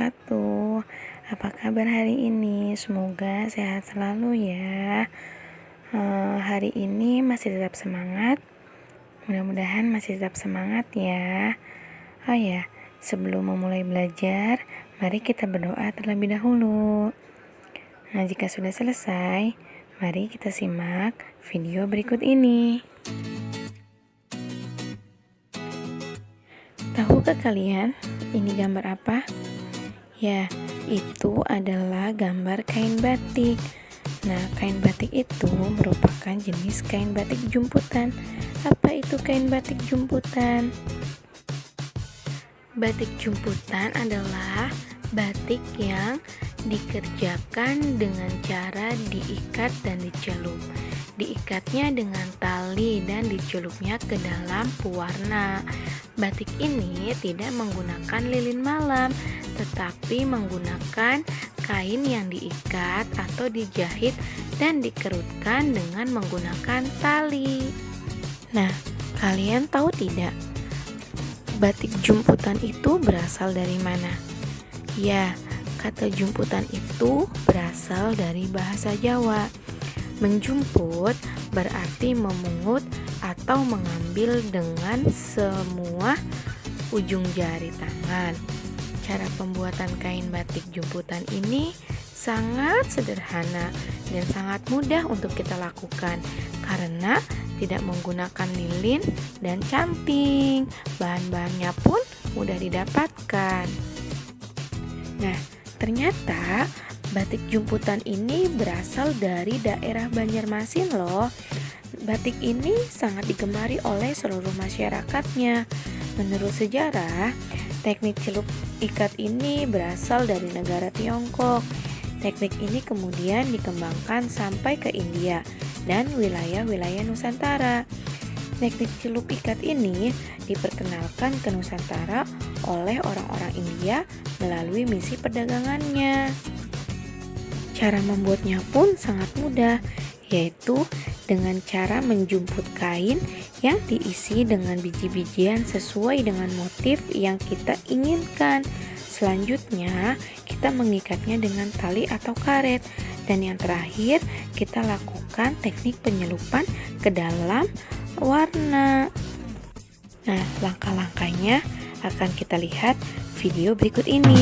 wabarakatuh. Apa kabar hari ini? Semoga sehat selalu ya. Hari ini masih tetap semangat. Mudah-mudahan masih tetap semangat ya. Oh ya, sebelum memulai belajar, mari kita berdoa terlebih dahulu. Nah, jika sudah selesai, mari kita simak video berikut ini. Tahukah kalian ini gambar apa? Ya, itu adalah gambar kain batik. Nah, kain batik itu merupakan jenis kain batik jumputan. Apa itu kain batik jumputan? Batik jumputan adalah batik yang dikerjakan dengan cara diikat dan dicelup. Diikatnya dengan tali dan dicelupnya ke dalam pewarna. Batik ini tidak menggunakan lilin malam, tetapi menggunakan kain yang diikat atau dijahit dan dikerutkan dengan menggunakan tali. Nah, kalian tahu tidak? Batik jumputan itu berasal dari mana? Ya, kata jumputan itu berasal dari bahasa Jawa. Menjumput berarti memungut atau mengambil dengan semua ujung jari tangan. Cara pembuatan kain batik jumputan ini sangat sederhana dan sangat mudah untuk kita lakukan karena tidak menggunakan lilin dan canting. Bahan-bahannya pun mudah didapatkan. Nah, ternyata batik jumputan ini berasal dari daerah Banjarmasin loh. Batik ini sangat digemari oleh seluruh masyarakatnya. Menurut sejarah, teknik celup ikat ini berasal dari negara Tiongkok. Teknik ini kemudian dikembangkan sampai ke India dan wilayah-wilayah Nusantara. Teknik celup ikat ini diperkenalkan ke Nusantara oleh orang-orang India melalui misi perdagangannya. Cara membuatnya pun sangat mudah, yaitu dengan cara menjumput kain yang diisi dengan biji-bijian sesuai dengan motif yang kita inginkan. Selanjutnya, kita mengikatnya dengan tali atau karet. Dan yang terakhir, kita lakukan teknik penyelupan ke dalam warna. Nah, langkah-langkahnya akan kita lihat video berikut ini.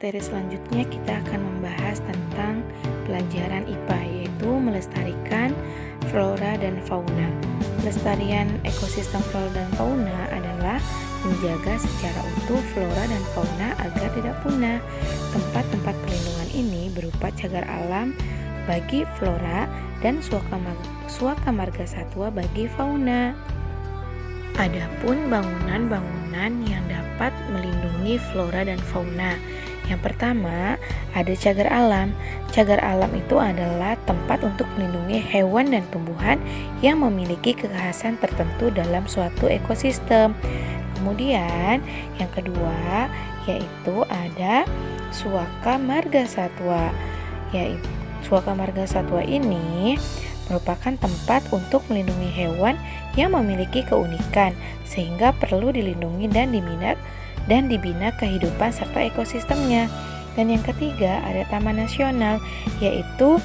Materi selanjutnya kita akan membahas tentang pelajaran IPA, yaitu melestarikan flora dan fauna. Pelestarian ekosistem flora dan fauna adalah menjaga secara utuh flora dan fauna agar tidak punah. Tempat-tempat perlindungan ini berupa cagar alam bagi flora dan suaka marga satwa bagi fauna. Adapun bangunan-bangunan yang dapat melindungi flora dan fauna. Yang pertama, ada cagar alam. Cagar alam itu adalah tempat untuk melindungi hewan dan tumbuhan yang memiliki kekhasan tertentu dalam suatu ekosistem. Kemudian, yang kedua yaitu ada suaka marga satwa. Yaitu suaka marga satwa ini merupakan tempat untuk melindungi hewan yang memiliki keunikan sehingga perlu dilindungi dan dibina kehidupan serta ekosistemnya. Dan yang ketiga ada taman nasional, yaitu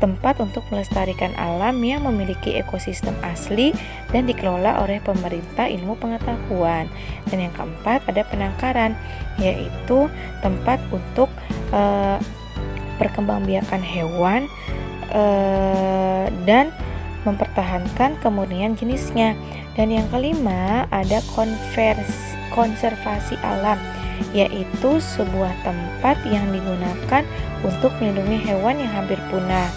tempat untuk melestarikan alam yang memiliki ekosistem asli dan dikelola oleh pemerintah ilmu pengetahuan. Dan yang keempat ada penangkaran, yaitu tempat untuk perkembangbiakan hewan dan mempertahankan kemurnian jenisnya. Dan yang kelima ada konservasi alam, yaitu sebuah tempat yang digunakan untuk melindungi hewan yang hampir punah.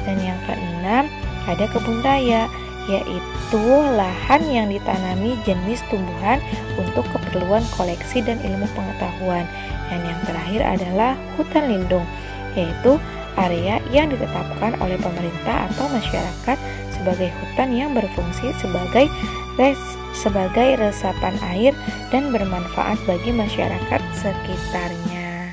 Dan yang keenam ada kebun raya, yaitu lahan yang ditanami jenis tumbuhan untuk keperluan koleksi dan ilmu pengetahuan. Dan yang terakhir adalah hutan lindung, yaitu area yang ditetapkan oleh pemerintah atau masyarakat sebagai hutan yang berfungsi sebagai resapan air dan bermanfaat bagi masyarakat sekitarnya.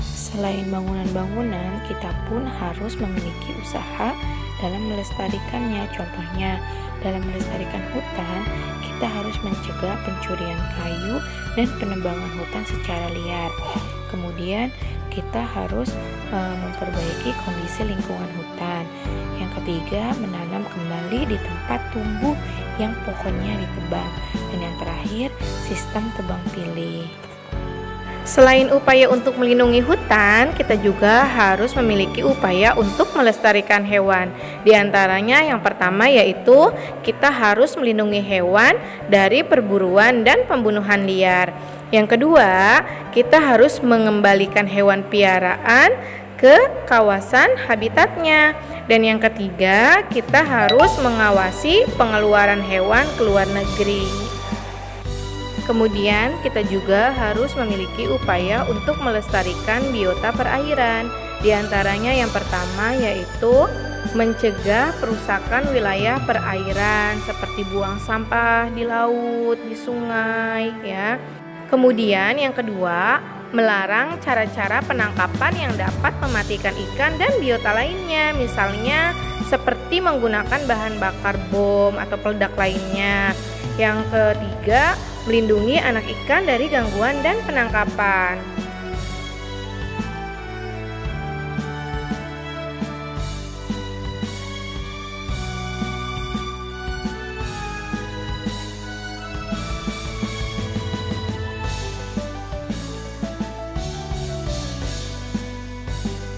Selain bangunan-bangunan, kita pun harus memiliki usaha dalam melestarikannya. Contohnya, dalam melestarikan hutan, kita harus mencegah pencurian kayu dan penebangan hutan secara liar. Kemudian, kita harus memperbaiki kondisi lingkungan hutan. Yang ketiga, menanam kembali di tempat tumbuh yang pohonnya ditebang. Dan yang terakhir, sistem tebang pilih. Selain upaya untuk melindungi hutan, kita juga harus memiliki upaya untuk melestarikan hewan. Di antaranya yang pertama yaitu kita harus melindungi hewan dari perburuan dan pembunuhan liar. Yang kedua, kita harus mengembalikan hewan piaraan ke kawasan habitatnya. Dan yang ketiga, kita harus mengawasi pengeluaran hewan ke luar negeri. Kemudian kita juga harus memiliki upaya untuk melestarikan biota perairan. Di antaranya yang pertama yaitu mencegah perusakan wilayah perairan seperti buang sampah di laut, di sungai ya. Kemudian yang kedua, melarang cara-cara penangkapan yang dapat mematikan ikan dan biota lainnya, misalnya seperti menggunakan bahan bakar bom atau peledak lainnya. Yang ketiga, melindungi anak ikan dari gangguan dan penangkapan.